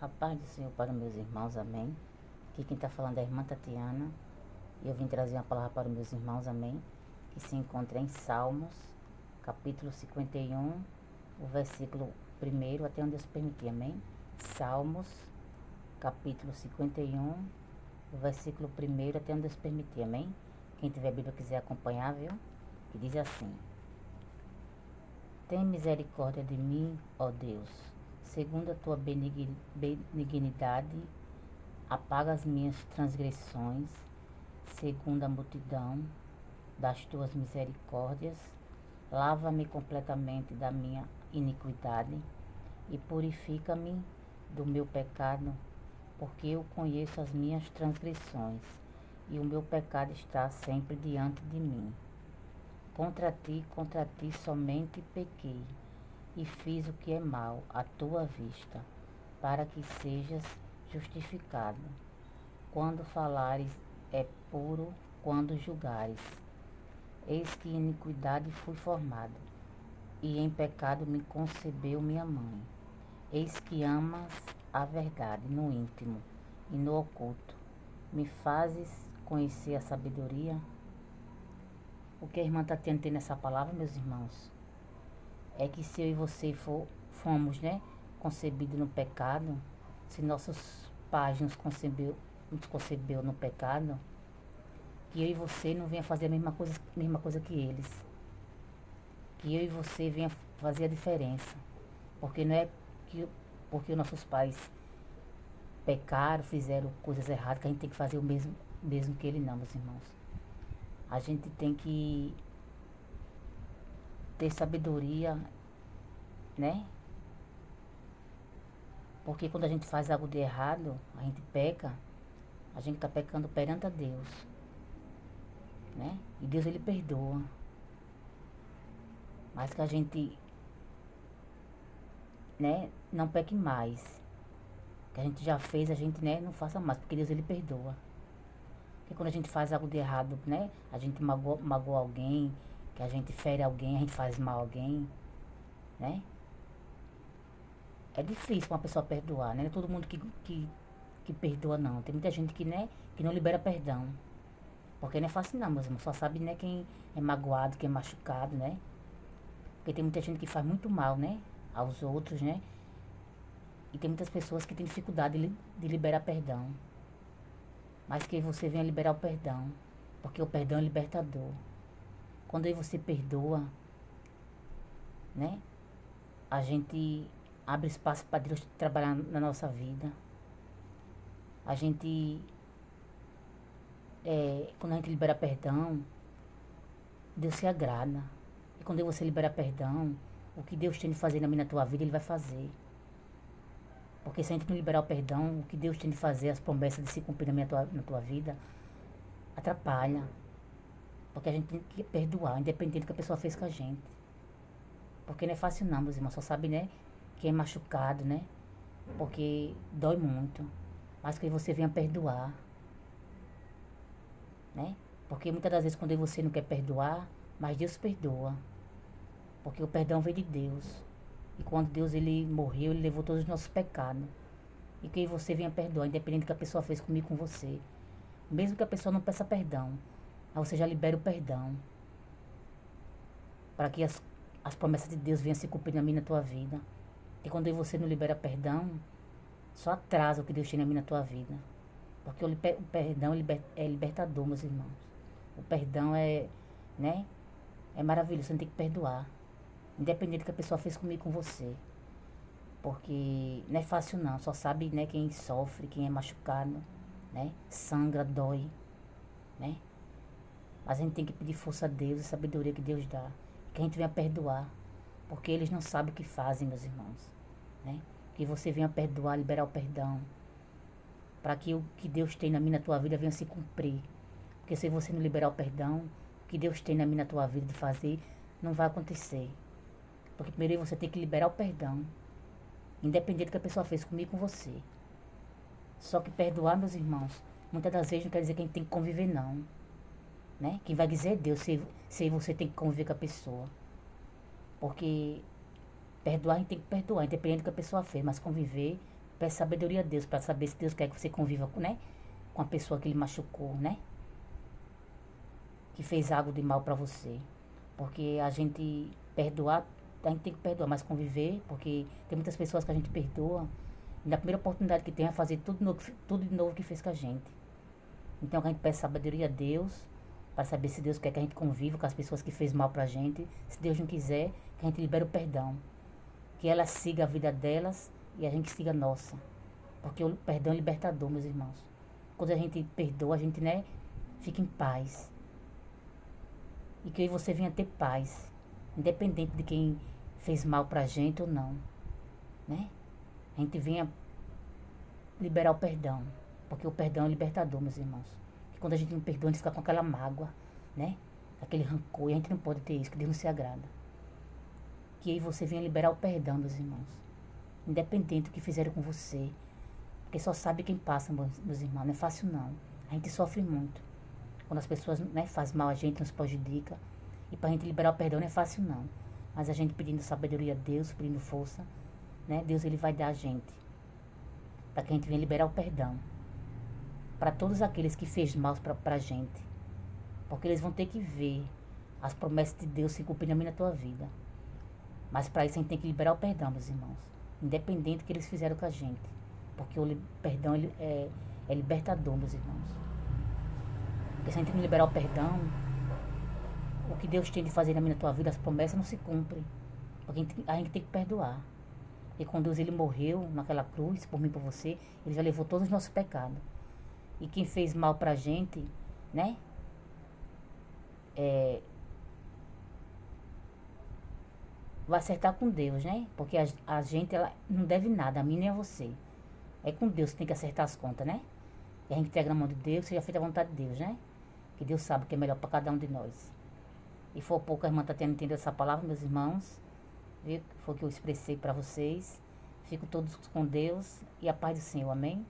A paz do Senhor para os meus irmãos, amém. Aqui quem está falando é a irmã Tatiana. E eu vim trazer uma palavra para os meus irmãos, amém. Que se encontra em Salmos, capítulo 51, o versículo 1 até onde Deus permitir, amém. Salmos, capítulo 51, o versículo 1 até onde Deus permitir, amém. Quem tiver a Bíblia quiser acompanhar, viu? Que diz assim: Tem misericórdia de mim, ó Deus, segundo a tua benignidade, apaga as minhas transgressões, segundo a multidão das tuas misericórdias, lava-me completamente da minha iniquidade e purifica-me do meu pecado, porque eu conheço as minhas transgressões e o meu pecado está sempre diante de mim. Contra ti somente pequei, e fiz o que é mal à tua vista, para que sejas justificado. Quando falares é puro, quando julgares. Eis que em iniquidade fui formado, e em pecado me concebeu minha mãe. Eis que amas a verdade no íntimo e no oculto. Me fazes conhecer a sabedoria. O que a irmã Tatiana tem nessa palavra, meus irmãos, é que se eu e você fomos, concebidos no pecado, se nossos pais nos concebeu no pecado, que eu e você não venha fazer a mesma coisa que eles. Que eu e você venha fazer a diferença. Porque não é porque os nossos pais pecaram, fizeram coisas erradas, que a gente tem que fazer o mesmo que ele, não, meus irmãos. A gente tem que ter sabedoria, né? Porque quando a gente faz algo de errado, a gente peca, a gente está pecando perante a Deus, né? E Deus, ele perdoa. Mas que a gente, não peque mais. Que a gente já fez, a gente, não faça mais, porque Deus, ele perdoa. Porque quando a gente faz algo de errado, a gente magoa alguém, que a gente fere alguém, a gente faz mal a alguém, né? É difícil uma pessoa perdoar, né? Não é todo mundo que perdoa, não. Tem muita gente que não libera perdão. Porque não é fácil não, meus irmãos. Só sabe, quem é magoado, quem é machucado, né? Porque tem muita gente que faz muito mal, aos outros, né? E tem muitas pessoas que têm dificuldade de liberar perdão. Mas que você venha liberar o perdão. Porque o perdão é libertador. Quando aí você perdoa, a gente abre espaço para Deus trabalhar na nossa vida. A gente, quando a gente libera perdão, Deus se agrada. E quando você libera perdão, o que Deus tem de fazer na minha, na tua vida, Ele vai fazer. Porque se a gente não liberar o perdão, o que Deus tem de fazer, as promessas de se cumprir na tua vida, atrapalha. Porque a gente tem que perdoar, independente do que a pessoa fez com a gente. Porque não é fácil não, meus irmãos. Só sabe, quem é machucado, Porque dói muito. Mas que você venha perdoar, Porque muitas das vezes quando você não quer perdoar, mas Deus perdoa. Porque o perdão vem de Deus. E quando Deus, ele morreu, ele levou todos os nossos pecados. E que você venha perdoar, independente do que a pessoa fez comigo, com você. Mesmo que a pessoa não peça perdão, mas você já libera o perdão. Para que as promessas de Deus venham se cumprir na minha, na tua vida. E quando você não libera perdão, só atrasa o que Deus tem na minha, na tua vida. Porque o perdão é libertador, meus irmãos. O perdão é maravilhoso, você não tem que perdoar. Independente do que a pessoa fez comigo, com você. Porque não é fácil não, só sabe, quem sofre, quem é machucado, sangra, dói, Mas a gente tem que pedir força a Deus e sabedoria que Deus dá. Que a gente venha perdoar. Porque eles não sabem o que fazem, meus irmãos, Que você venha perdoar, liberar o perdão. Para que o que Deus tem na minha, na tua vida, venha se cumprir. Porque se você não liberar o perdão, o que Deus tem na minha, na tua vida de fazer, não vai acontecer. Porque primeiro você tem que liberar o perdão. Independente do que a pessoa fez comigo, com você. Só que perdoar, meus irmãos, muitas das vezes não quer dizer que a gente tem que conviver, não. Quem vai dizer é Deus, se você tem que conviver com a pessoa. Porque perdoar, a gente tem que perdoar, independente do que a pessoa fez. Mas conviver, Peça sabedoria a Deus para saber se Deus quer que você conviva, né, com a pessoa que lhe machucou, né? Que fez algo de mal para você. Porque a gente perdoar, a gente tem que perdoar, mas conviver, porque tem muitas pessoas que a gente perdoa e na primeira oportunidade que tem é fazer tudo de novo que fez com a gente. Então a gente peça sabedoria a Deus para saber se Deus quer que a gente conviva com as pessoas que fez mal pra gente. Se Deus não quiser, que a gente libere o perdão. Que elas sigam a vida delas e a gente siga a nossa. Porque o perdão é libertador, meus irmãos. Quando a gente perdoa, a gente, né, fica em paz. E que você venha ter paz, independente de quem fez mal pra gente ou não, né? A gente venha liberar o perdão, porque o perdão é libertador, meus irmãos. E quando a gente não perdoa, a gente fica com aquela mágoa, né? Aquele rancor, e a gente não pode ter isso, que Deus não se agrada. Que aí você venha liberar o perdão, meus irmãos, independente do que fizeram com você, porque só sabe quem passa, meus irmãos, não é fácil não. A gente sofre muito. Quando as pessoas, né, fazem mal a gente, nos prejudica. E para a gente liberar o perdão não é fácil não. Mas a gente pedindo sabedoria a Deus, pedindo força, né? Deus ele vai dar a gente. Para que a gente venha liberar o perdão. Para todos aqueles que fez mal para a gente. Porque eles vão ter que ver as promessas de Deus se cumprindo na minha e na tua vida. Mas para isso a gente tem que liberar o perdão, meus irmãos. Independente do que eles fizeram com a gente. Porque o perdão ele é libertador, meus irmãos. Porque se a gente não liberar o perdão, o que Deus tem de fazer na minha tua vida, as promessas não se cumprem. Porque a gente tem que perdoar. E quando Deus ele morreu naquela cruz, por mim e por você, ele já levou todos os nossos pecados. E quem fez mal pra gente, né? Vai acertar com Deus, né? Porque a gente ela não deve nada, a mim nem a você. É com Deus que tem que acertar as contas, né? E a gente entrega na mão de Deus, seja feita a vontade de Deus, né? Que Deus sabe o que é melhor para cada um de nós. E for pouco a irmã tá tendo entendido essa palavra, meus irmãos. Viu? Foi o que eu expressei para vocês. Fico todos com Deus e a paz do Senhor. Amém?